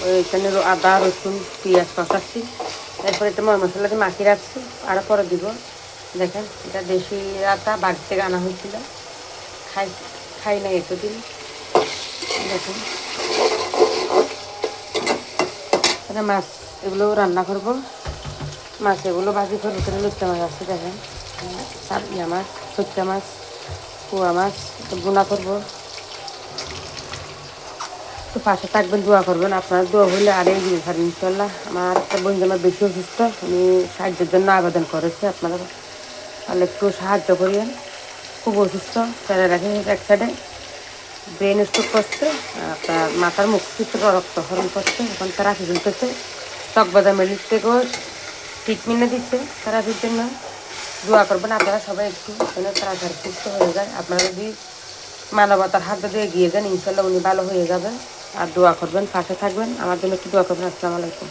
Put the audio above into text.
ওইখানে আদা রসুন পেঁয়াজ কষাচ্ছি, এরপরে এটা মশলা দিয়ে মাখিয়ে রাখছি, আরও পরে দিব। দেখেন এটা দেশি আটা বাড়ি থেকে আনা হয়েছিল, খাই নাই এতদিন। দেখুন এখানে মাছ এগুলো রান্না করব, মাছ এগুলো ভাজি করবো। এখানে লুচ্চা মাছ আছে, দেখেন ইয়া মাছ, সচ্চা মাছ, কুয়া মাছ বোনা করবো। তো পাশে থাকবেন, দোয়া করবেন। আপনারা দোয়া হলে আর এগিয়ে পারেন ইনশাল্লাহ। আমার একটা বোন আমার বেশি অসুস্থ, উনি সাহায্যের জন্য আবেদন করেছে, আপনারা তাহলে একটু সাহায্য করিয়েন। খুব অসুস্থ, ফেলে রাখে এক সাইডে, ব্রেন স্ট্রোক করছে, আপনার মাথার মুখ চিত্র রক্তক্ষরণ করছে, এখন থেরাপি চলতেছে। চকবাজার থেকেও ট্রিটমেন্টে দিচ্ছে থেরাপির জন্য। দোয়া করবেন আপনারা সবাই একটু, যেন তাড়াতাড়ি সুস্থ হয়ে যায়। আপনারা যদি মানবতার হাত দিয়ে এগিয়ে যান ইনশাল্লাহ উনি ভালো হয়ে যাবে। আর দোয়া করবেন, পাশে থাকবেন, আমার জন্য একটু দোয়া করবেন। আসসালামু আলাইকুম।